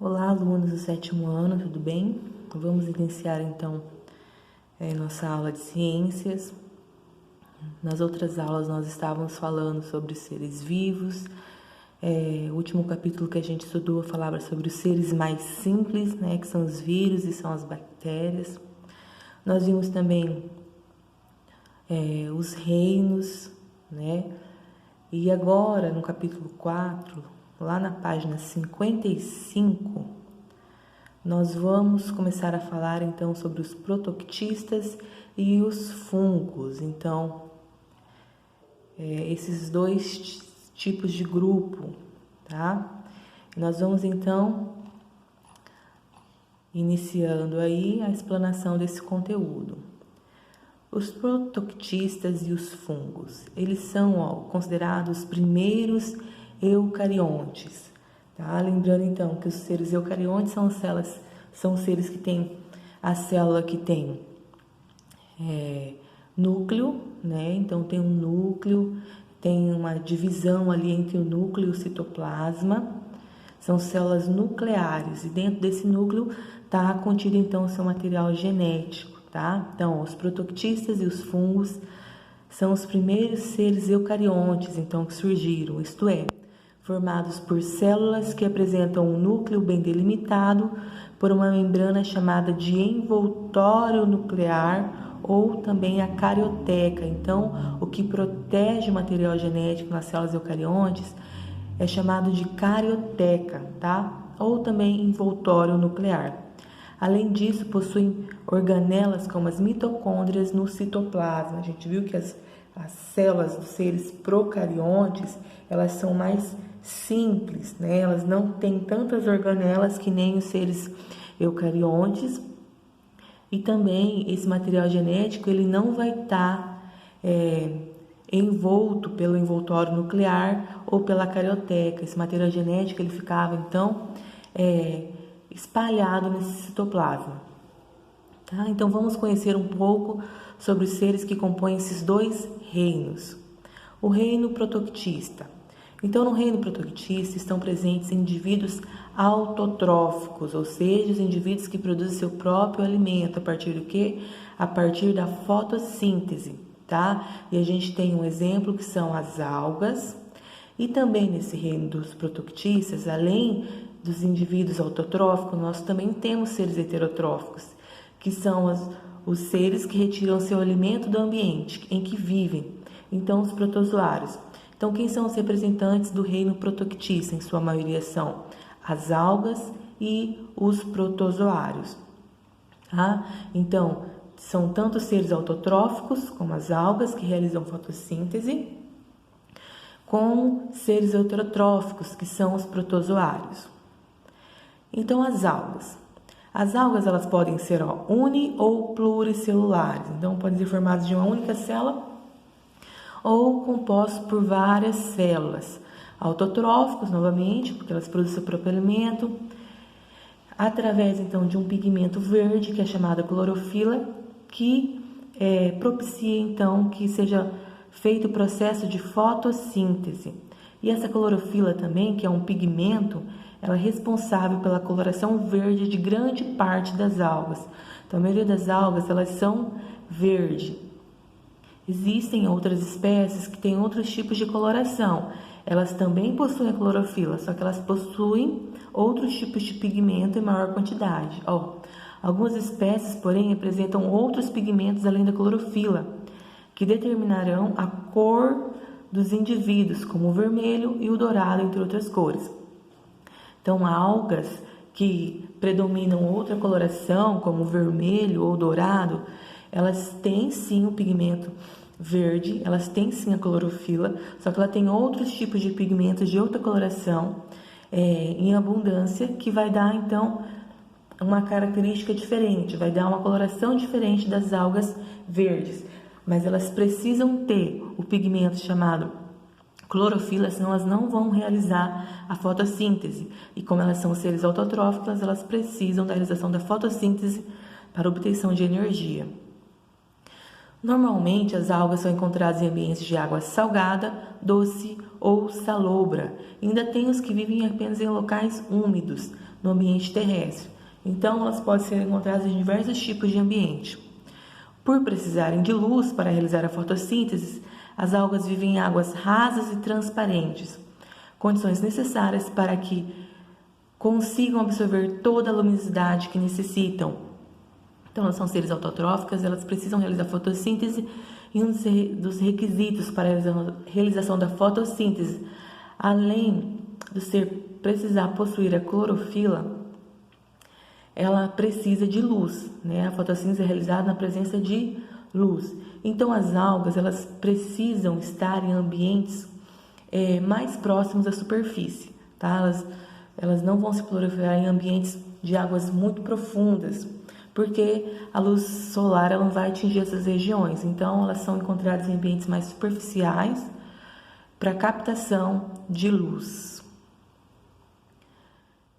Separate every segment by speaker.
Speaker 1: Olá, alunos do 7º ano, tudo bem? Vamos iniciar então nossa aula de ciências. Nas outras aulas nós estávamos falando sobre os seres vivos. O último capítulo que a gente estudou falava sobre os seres mais simples, né, que são os vírus e são as bactérias. Nós vimos também os reinos, né? E agora, no capítulo 4, lá na página 55, nós vamos começar a falar então sobre os protoctistas e os fungos. Então, esses dois tipos de grupo, tá? E nós vamos então iniciando aí a explanação desse conteúdo. Os protoctistas e os fungos, eles são considerados os primeiros eucariontes, tá? Lembrando então que os seres eucariontes são seres que têm a célula que tem núcleo, né? Então tem um núcleo, tem uma divisão ali entre o núcleo e o citoplasma. São células nucleares e dentro desse núcleo está contido então o seu material genético, tá? Então os protoctistas e os fungos são os primeiros seres eucariontes então que surgiram, isto é, formados por células que apresentam um núcleo bem delimitado por uma membrana chamada de envoltório nuclear ou também a carioteca. Então, o que protege o material genético nas células eucariontes é chamado de carioteca, tá? Ou também envoltório nuclear. Além disso, possuem organelas como as mitocôndrias no citoplasma. A gente viu que as células dos seres procariontes, elas são mais simples, né? Elas não têm tantas organelas que nem os seres eucariontes. E também esse material genético, ele não vai estar envolto pelo envoltório nuclear ou pela carioteca. Esse material genético, ele ficava, então, espalhado nesse citoplasma. Tá? Então, vamos conhecer um pouco sobre os seres que compõem esses dois reinos. O reino protoctista. Então, no reino protoctista estão presentes indivíduos autotróficos, ou seja, os indivíduos que produzem seu próprio alimento. A partir do quê? A partir da fotossíntese, tá? E a gente tem um exemplo que são as algas. E também nesse reino dos protoctistas, além dos indivíduos autotróficos, nós também temos seres heterotróficos, que são os seres que retiram seu alimento do ambiente em que vivem. Então, os protozoários. Então, quem são os representantes do reino protoctista? Em sua maioria são as algas e os protozoários. Tá? Então, são tanto seres autotróficos, como as algas, que realizam fotossíntese, como seres heterotróficos, que são os protozoários. Então, as algas. As algas, elas podem ser uni- ou pluricelulares. Então, podem ser formadas de uma única célula ou compostos por várias células. Autotróficos, novamente, porque elas produzem seu próprio alimento, através, então, de um pigmento verde, que é chamado clorofila, que propicia, então, que seja feito o processo de fotossíntese. E essa clorofila também, que é um pigmento, ela é responsável pela coloração verde de grande parte das algas. Então, a maioria das algas, elas são verde. Existem outras espécies que têm outros tipos de coloração. Elas também possuem a clorofila, só que elas possuem outros tipos de pigmento em maior quantidade. Algumas espécies, porém, apresentam outros pigmentos além da clorofila, que determinarão a cor dos indivíduos, como o vermelho e o dourado, entre outras cores. Então, algas que predominam outra coloração, como o vermelho ou dourado, elas têm sim o pigmento verde, elas têm sim a clorofila, só que ela tem outros tipos de pigmentos de outra coloração em abundância, que vai dar então uma característica diferente, vai dar uma coloração diferente das algas verdes, mas elas precisam ter o pigmento chamado clorofila, senão elas não vão realizar a fotossíntese. E como elas são seres autotróficos, elas precisam da realização da fotossíntese para obtenção de energia. Normalmente, as algas são encontradas em ambientes de água salgada, doce ou salobra. Ainda tem os que vivem apenas em locais úmidos, no ambiente terrestre. Então, elas podem ser encontradas em diversos tipos de ambiente. Por precisarem de luz para realizar a fotossíntese, as algas vivem em águas rasas e transparentes, condições necessárias para que consigam absorver toda a luminosidade que necessitam. Então, elas são seres autotróficas, elas precisam realizar fotossíntese, e um dos requisitos para a realização da fotossíntese, além de precisar possuir a clorofila, ela precisa de luz, né? A fotossíntese é realizada na presença de luz. Então, as algas, elas precisam estar em ambientes mais próximos à superfície, tá? Elas não vão se proliferar em ambientes de águas muito profundas, porque a luz solar ela não vai atingir essas regiões. Então, elas são encontradas em ambientes mais superficiais para captação de luz.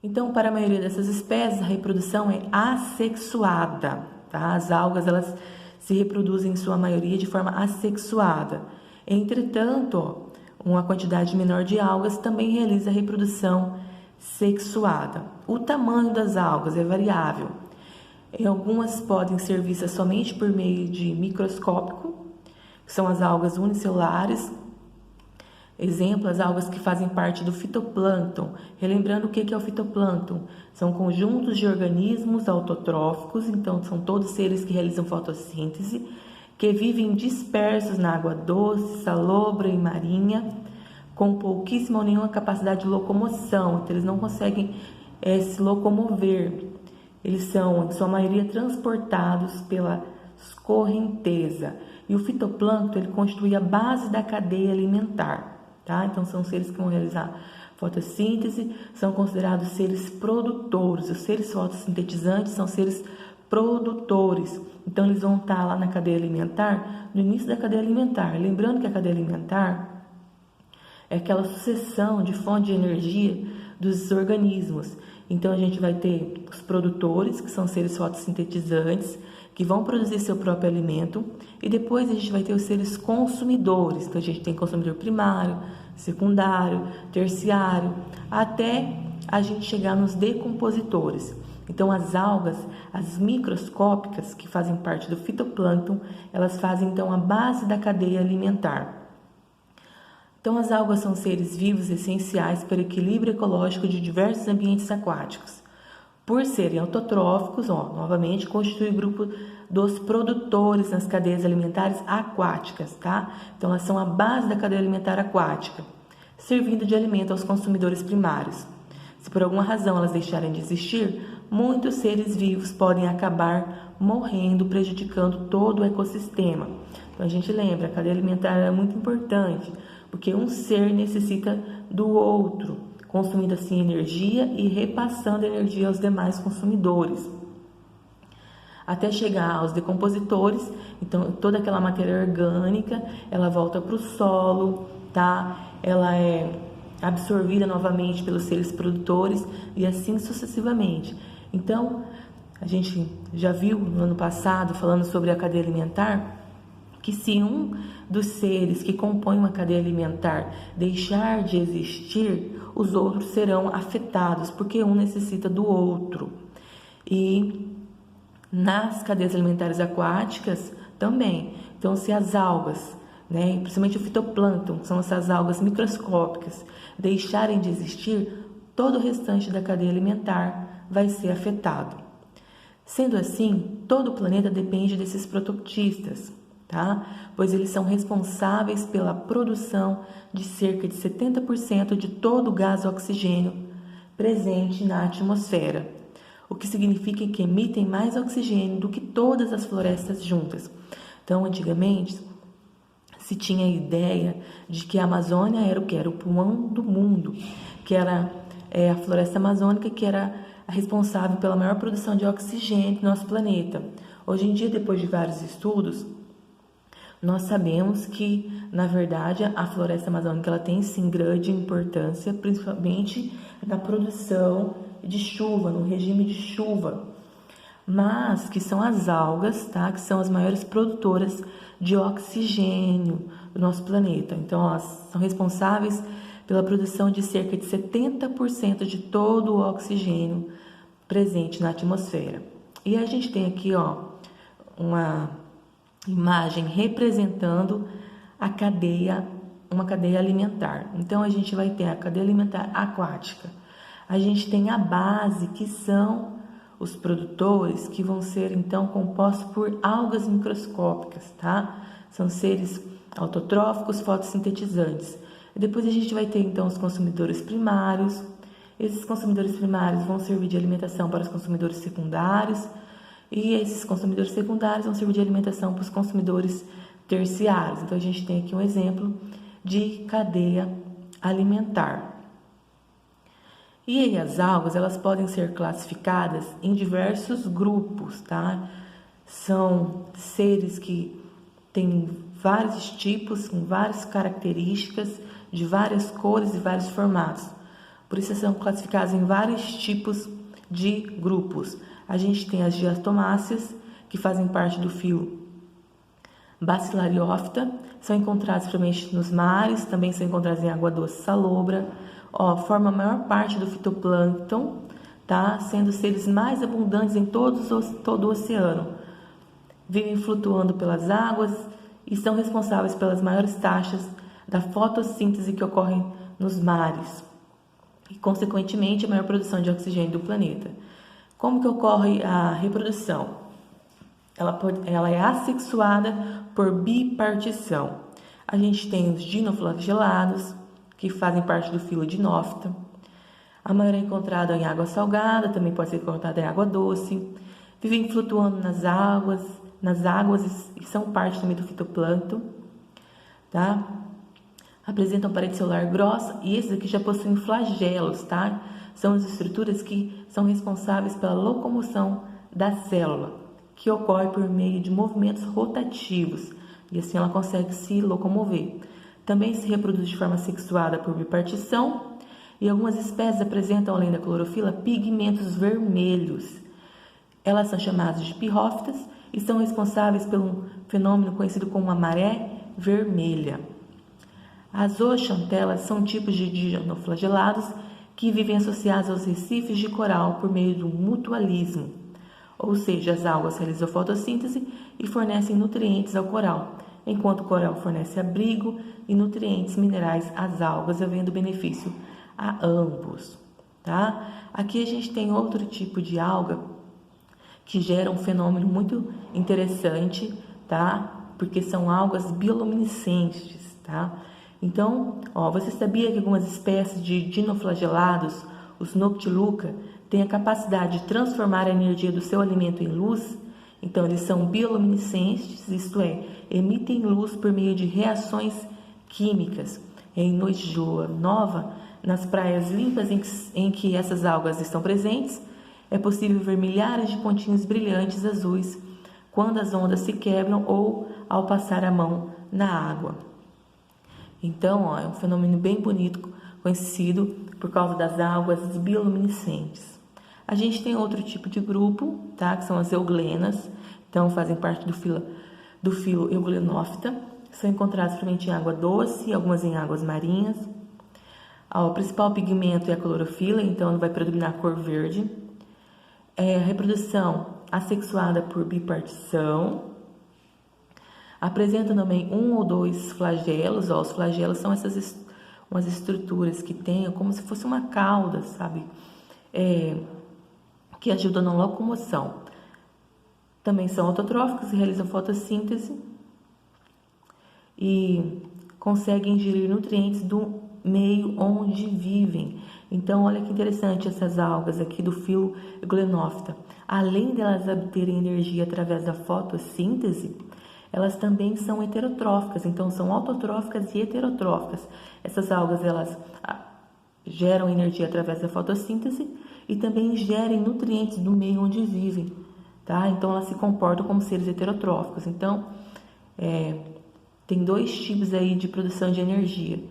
Speaker 1: Então, para a maioria dessas espécies, a reprodução é assexuada, tá? As algas elas se reproduzem em sua maioria de forma assexuada. Entretanto, uma quantidade menor de algas também realiza a reprodução sexuada. O tamanho das algas é variável. Algumas podem ser vistas somente por meio de microscópio, que são as algas unicelulares. Exemplo, as algas que fazem parte do fitoplâncton. Relembrando o que é o fitoplâncton? São conjuntos de organismos autotróficos, então são todos seres que realizam fotossíntese, que vivem dispersos na água doce, salobra e marinha, com pouquíssima ou nenhuma capacidade de locomoção, então eles não conseguem se locomover. Eles são, em sua maioria, transportados pela correnteza. E o fitoplâncton, ele constitui a base da cadeia alimentar, tá? Então, são seres que vão realizar fotossíntese, são considerados seres produtores. Os seres fotossintetizantes são seres produtores. Então, eles vão estar lá na cadeia alimentar, no início da cadeia alimentar. Lembrando que a cadeia alimentar é aquela sucessão de fonte de energia dos organismos. Então, a gente vai ter os produtores, que são seres fotossintetizantes, que vão produzir seu próprio alimento, e depois a gente vai ter os seres consumidores. Então, a gente tem consumidor primário, secundário, terciário, até a gente chegar nos decompositores. Então, as algas, as microscópicas, que fazem parte do fitoplâncton, elas fazem, então, a base da cadeia alimentar. Então, as algas são seres vivos essenciais para o equilíbrio ecológico de diversos ambientes aquáticos. Por serem autotróficos, novamente, constitui o grupo dos produtores nas cadeias alimentares aquáticas, tá? Então, elas são a base da cadeia alimentar aquática, servindo de alimento aos consumidores primários. Se por alguma razão elas deixarem de existir, muitos seres vivos podem acabar morrendo, prejudicando todo o ecossistema. Então, a gente lembra, a cadeia alimentar é muito importante, porque um ser necessita do outro, consumindo assim energia e repassando energia aos demais consumidores. Até chegar aos decompositores, então toda aquela matéria orgânica, ela volta para o solo, tá? Ela é absorvida novamente pelos seres produtores e assim sucessivamente. Então, a gente já viu no ano passado, falando sobre a cadeia alimentar, que se um dos seres que compõem uma cadeia alimentar deixar de existir, os outros serão afetados, porque um necessita do outro. E nas cadeias alimentares aquáticas também. Então, se as algas, né, principalmente o fitoplâncton, que são essas algas microscópicas, deixarem de existir, todo o restante da cadeia alimentar vai ser afetado. Sendo assim, todo o planeta depende desses prototistas, tá? Pois eles são responsáveis pela produção de cerca de 70% de todo o gás oxigênio presente na atmosfera, o que significa que emitem mais oxigênio do que todas as florestas juntas. Então, antigamente, se tinha a ideia de que a Amazônia era o que? Era o pulmão do mundo, que era a floresta amazônica, que era a responsável pela maior produção de oxigênio do nosso planeta. Hoje em dia, depois de vários estudos, nós sabemos que, na verdade, a floresta amazônica ela tem sim grande importância, principalmente na produção de chuva, no regime de chuva. mas que são as algas, tá? Que são as maiores produtoras de oxigênio do nosso planeta. Então, elas são responsáveis pela produção de cerca de 70% de todo o oxigênio presente na atmosfera. E a gente tem aqui, ó, uma imagem representando uma cadeia alimentar. Então, a gente vai ter a cadeia alimentar aquática. A gente tem a base, que são os produtores, que vão ser então compostos por algas microscópicas, tá? São seres autotróficos fotossintetizantes. E depois a gente vai ter então os consumidores primários. Esses consumidores primários vão servir de alimentação para os consumidores secundários, e esses consumidores secundários vão servir de alimentação para os consumidores terciários. Então a gente tem aqui um exemplo de cadeia alimentar. E aí as algas, elas podem ser classificadas em diversos grupos, tá? São seres que têm vários tipos, com várias características, de várias cores e vários formatos. Por isso são classificados em vários tipos de grupos. A gente tem as diatomáceas, que fazem parte do filo Bacillariophyta, são encontrados principalmente nos mares, também são encontrados em água doce salobra. Forma a maior parte do fitoplâncton, tá? Sendo seres mais abundantes em todo o oceano. Vivem flutuando pelas águas e são responsáveis pelas maiores taxas da fotossíntese que ocorrem nos mares e, consequentemente, a maior produção de oxigênio do planeta. Como que ocorre a reprodução? Ela é assexuada por bipartição. A gente tem os dinoflagelados, que fazem parte do filo Dinófita. A maioria é encontrada em água salgada, também pode ser encontrada em água doce. Vivem flutuando nas águas e são parte também do fitoplâncton, tá? Apresentam parede celular grossa e esses aqui já possuem flagelos, tá? São as estruturas que são responsáveis pela locomoção da célula, que ocorre por meio de movimentos rotativos, e assim ela consegue se locomover. Também se reproduz de forma sexuada por bipartição, e algumas espécies apresentam, além da clorofila, pigmentos vermelhos. Elas são chamadas de pirrófitas e são responsáveis pelo fenômeno conhecido como a maré vermelha. As zooxantelas são tipos de dinoflagelados que vivem associados aos recifes de coral por meio do mutualismo, ou seja, as algas realizam fotossíntese e fornecem nutrientes ao coral, enquanto o coral fornece abrigo e nutrientes minerais às algas, havendo benefício a ambos, tá? Aqui a gente tem outro tipo de alga que gera um fenômeno muito interessante, tá? Porque são algas bioluminescentes, tá? Então, você sabia que algumas espécies de dinoflagelados, os Noctiluca, têm a capacidade de transformar a energia do seu alimento em luz? Então, eles são bioluminescentes, isto é, emitem luz por meio de reações químicas. Em noites de lua nova, nas praias limpas em que essas algas estão presentes, é possível ver milhares de pontinhos brilhantes azuis quando as ondas se quebram ou ao passar a mão na água. Então, é um fenômeno bem bonito, conhecido por causa das algas bioluminescentes. A gente tem outro tipo de grupo, tá? Que são as euglenas, então fazem parte do filo Euglenophyta, são encontradas principalmente em água doce e algumas em águas marinhas. O principal pigmento é a clorofila, então ele vai predominar a cor verde. A reprodução assexuada por bipartição. Apresentam também um ou dois flagelos. Os flagelos são umas estruturas que têm como se fosse uma cauda, sabe? Que ajudam na locomoção. Também são autotróficos e realizam fotossíntese e conseguem ingerir nutrientes do meio onde vivem. Então, olha que interessante essas algas aqui do filo Euglenophyta. Além delas obterem energia através da fotossíntese, elas também são heterotróficas, então são autotróficas e heterotróficas. Essas algas, elas geram energia através da fotossíntese e também gerem nutrientes do meio onde vivem, tá? Então, elas se comportam como seres heterotróficos. Então, tem dois tipos aí de produção de energia.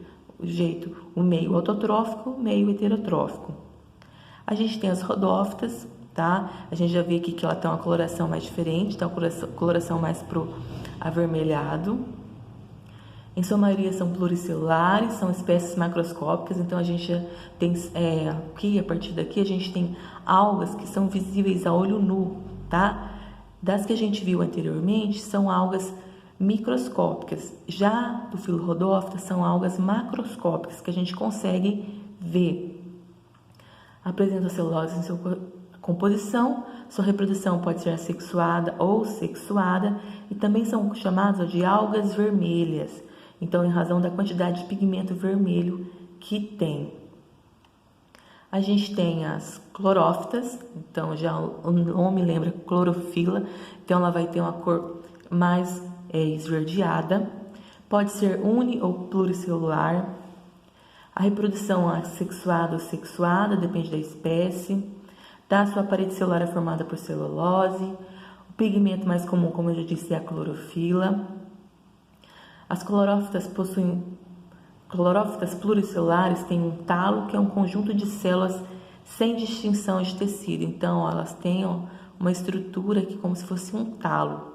Speaker 1: O meio autotrófico, o meio heterotrófico. A gente tem as rodófitas, tá? A gente já vê aqui que ela tem uma coloração mais diferente, tá? Uma coloração mais pro avermelhado. Em sua maioria são pluricelulares, são espécies macroscópicas, então a gente já tem aqui, a partir daqui, a gente tem algas que são visíveis a olho nu, tá? Das que a gente viu anteriormente, são algas microscópicas. Já do filo Rhodophyta, são algas macroscópicas, que a gente consegue ver. Apresenta celulose em sua composição, sua reprodução pode ser assexuada ou sexuada, e também são chamadas de algas vermelhas, então em razão da quantidade de pigmento vermelho que tem. A gente tem as clorófitas, então já o nome lembra clorofila, então ela vai ter uma cor mais esverdeada, pode ser uni ou pluricelular. A reprodução assexuada ou sexuada, depende da espécie. Tá? Sua parede celular é formada por celulose. O pigmento mais comum, como eu já disse, é a clorofila. As clorófitas pluricelulares têm um talo, que é um conjunto de células sem distinção de tecido. Então, elas têm uma estrutura que como se fosse um talo.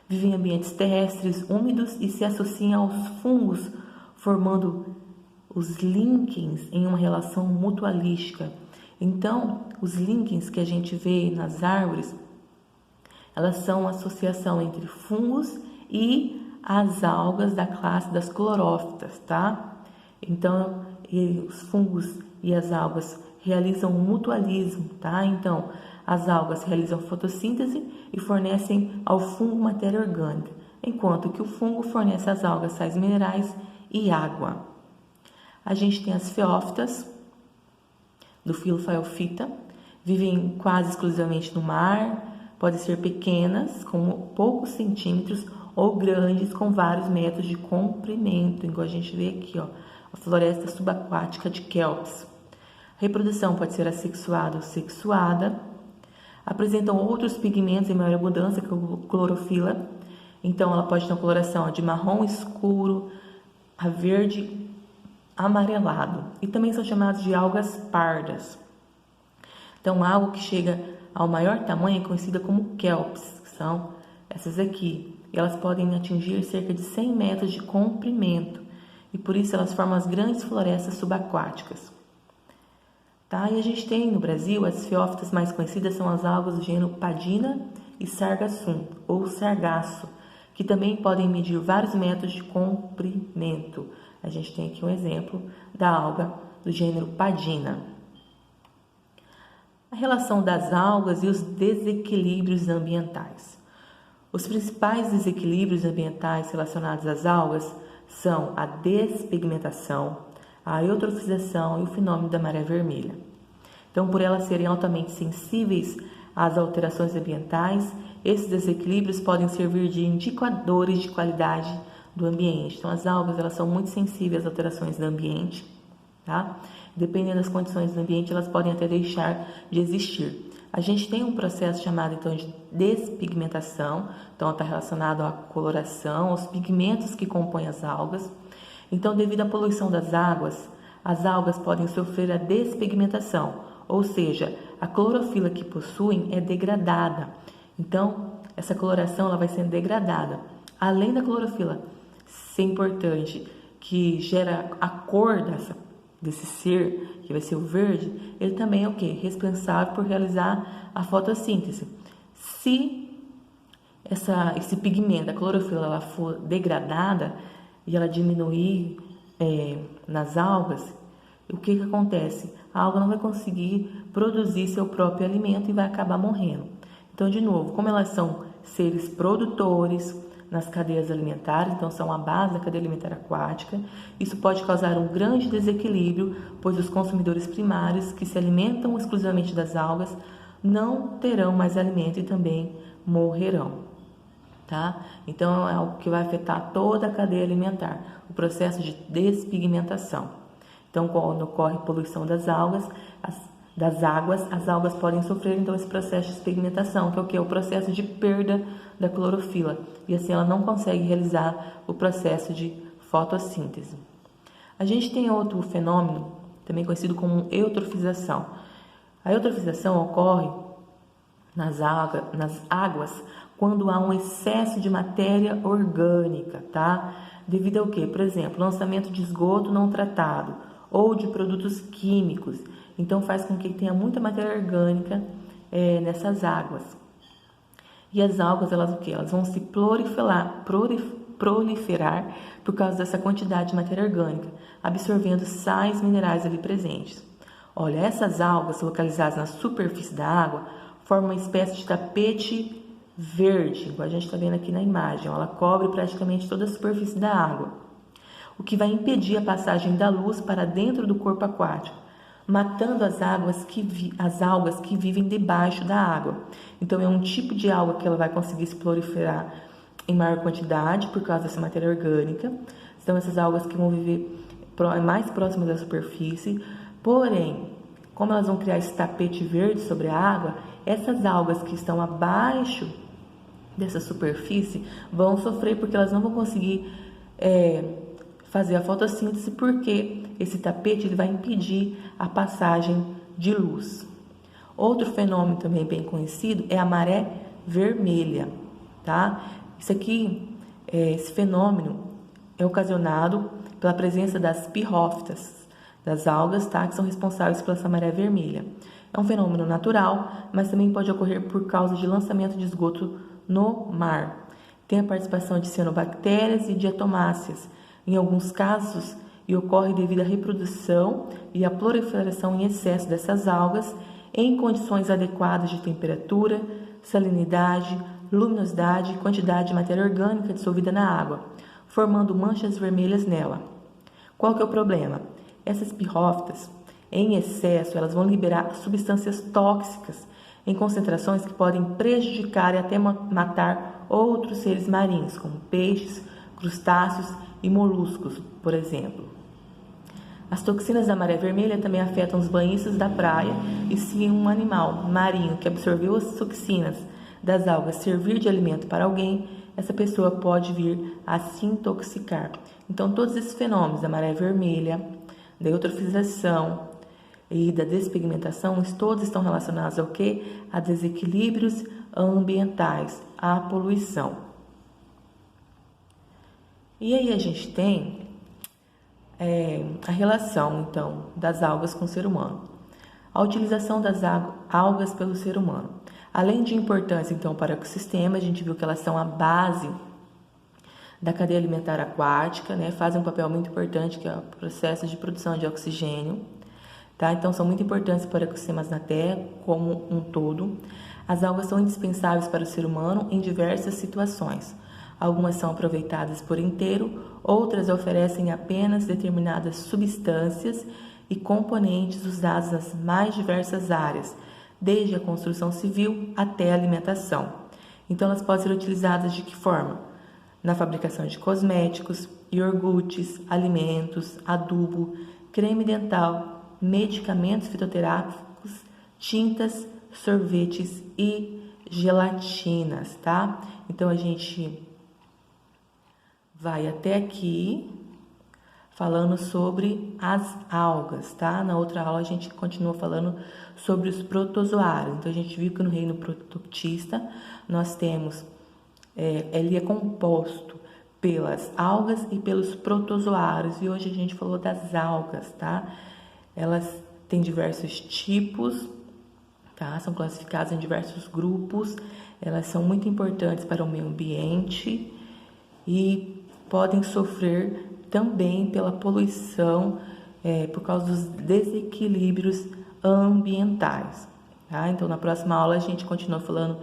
Speaker 1: Vivem em ambientes terrestres úmidos e se associam aos fungos, formando os líquens em uma relação mutualística. Então, os líquens que a gente vê nas árvores, elas são uma associação entre fungos e as algas da classe das clorófitas, tá? Então, os fungos e as algas realizam um mutualismo, tá? Então, as algas realizam fotossíntese e fornecem ao fungo matéria orgânica, enquanto que o fungo fornece às algas sais minerais e água. A gente tem as feófitas, do filo Phaeophyta, vivem quase exclusivamente no mar, podem ser pequenas, com poucos centímetros, ou grandes, com vários metros de comprimento, igual a gente vê aqui, ó, a floresta subaquática de Kelps. A reprodução pode ser assexuada ou sexuada. Apresentam outros pigmentos em maior abundância, que a clorofila. Então, ela pode ter uma coloração de marrom escuro a verde amarelado. E também são chamados de algas pardas. Então, algo que chega ao maior tamanho é conhecida como kelps, que são essas aqui. E elas podem atingir cerca de 100 metros de comprimento. E por isso elas formam as grandes florestas subaquáticas. Tá? E a gente tem no Brasil, as feófitas mais conhecidas são as algas do gênero Padina e Sargassum, ou sargaço, que também podem medir vários metros de comprimento. A gente tem aqui um exemplo da alga do gênero Padina. A relação das algas e os desequilíbrios ambientais. Os principais desequilíbrios ambientais relacionados às algas são a despigmentação, a eutrofização e o fenômeno da maré vermelha. Então, por elas serem altamente sensíveis às alterações ambientais, esses desequilíbrios podem servir de indicadores de qualidade do ambiente. Então, as algas elas são muito sensíveis às alterações do ambiente, tá? Dependendo das condições do ambiente, elas podem até deixar de existir. A gente tem um processo chamado então de despigmentação, então está relacionado à coloração, aos pigmentos que compõem as algas. Então, devido à poluição das águas, as algas podem sofrer a despigmentação, ou seja, a clorofila que possuem é degradada. Então, essa coloração ela vai sendo degradada. Além da clorofila ser importante, que gera a cor desse ser, que vai ser o verde, ele também é o quê? Responsável por realizar a fotossíntese. Se esse pigmento, a clorofila, ela for degradada e ela diminuir nas algas, o que acontece? A alga não vai conseguir produzir seu próprio alimento e vai acabar morrendo. Então, de novo, como elas são seres produtores nas cadeias alimentares, então são a base da cadeia alimentar aquática, isso pode causar um grande desequilíbrio, pois os consumidores primários que se alimentam exclusivamente das algas não terão mais alimento e também morrerão. Tá? Então, é algo que vai afetar toda a cadeia alimentar, o processo de despigmentação. Então, quando ocorre poluição das águas, as algas podem sofrer então esse processo de despigmentação, que é o que? O processo de perda da clorofila. E assim ela não consegue realizar o processo de fotossíntese. A gente tem outro fenômeno, também conhecido como eutrofização. A eutrofização ocorre nas águas quando há um excesso de matéria orgânica, tá? Devido ao quê? Por exemplo, lançamento de esgoto não tratado ou de produtos químicos. Então faz com que tenha muita matéria orgânica nessas águas. E as algas, elas o quê? Elas vão se proliferar por causa dessa quantidade de matéria orgânica, absorvendo sais minerais ali presentes. Olha, essas algas localizadas na superfície da água formam uma espécie de tapete verde, igual a gente está vendo aqui na imagem. Ela cobre praticamente toda a superfície da água, o que vai impedir a passagem da luz para dentro do corpo aquático, matando as algas que vivem debaixo da água. Então é um tipo de alga que ela vai conseguir se proliferar em maior quantidade por causa dessa matéria orgânica. São essas algas que vão viver mais próximas da superfície. Porém, como elas vão criar esse tapete verde sobre a água, essas algas que estão abaixo dessa superfície vão sofrer porque elas não vão conseguir fazer a fotossíntese, porque esse tapete ele vai impedir a passagem de luz. Outro fenômeno também bem conhecido é a maré vermelha, tá? Esse fenômeno é ocasionado pela presença das pirrófitas, das algas, tá? Que são responsáveis pela essa maré vermelha. É um fenômeno natural, mas também pode ocorrer por causa de lançamento de esgoto no mar. Tem a participação de cianobactérias e diatomáceas, em alguns casos, e ocorre devido à reprodução e à proliferação em excesso dessas algas em condições adequadas de temperatura, salinidade, luminosidade e quantidade de matéria orgânica dissolvida na água, formando manchas vermelhas nela. Qual que é o problema? Essas pirrófitas, em excesso, elas vão liberar substâncias tóxicas em concentrações que podem prejudicar e até matar outros seres marinhos, como peixes, crustáceos e moluscos, por exemplo. As toxinas da maré vermelha também afetam os banhistas da praia, e se um animal marinho que absorveu as toxinas das algas servir de alimento para alguém, essa pessoa pode vir a se intoxicar. Então, todos esses fenômenos da maré vermelha, da eutrofização e da despigmentação, todos estão relacionados ao quê? A desequilíbrios ambientais, à poluição. E aí a gente tem a relação, então, das algas com o ser humano. A utilização das algas pelo ser humano. Além de importância, então, para o ecossistema, a gente viu que elas são a base da cadeia alimentar aquática, né? Fazem um papel muito importante, que é o processo de produção de oxigênio, tá? Então, são muito importantes para ecossistemas na Terra como um todo. As algas são indispensáveis para o ser humano em diversas situações. Algumas são aproveitadas por inteiro, outras oferecem apenas determinadas substâncias e componentes usados nas mais diversas áreas, desde a construção civil até a alimentação. Então, elas podem ser utilizadas de que forma? Na fabricação de cosméticos, iogurtes, alimentos, adubo, creme dental, medicamentos fitoterápicos, tintas, sorvetes e gelatinas, tá? Então, a gente vai até aqui falando sobre as algas, tá? Na outra aula a gente continua falando sobre os protozoários. Então, a gente viu que no reino protoctista nós temos, ele é composto pelas algas e pelos protozoários. E hoje a gente falou das algas, tá? Elas têm diversos tipos, tá? São classificadas em diversos grupos. Elas são muito importantes para o meio ambiente e podem sofrer também pela poluição, por causa dos desequilíbrios ambientais, tá? Então, na próxima aula a gente continua falando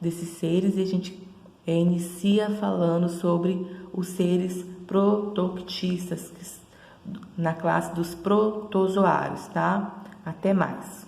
Speaker 1: desses seres e a gente inicia falando sobre os seres protoctistas, na classe dos protozoários, tá? Até mais!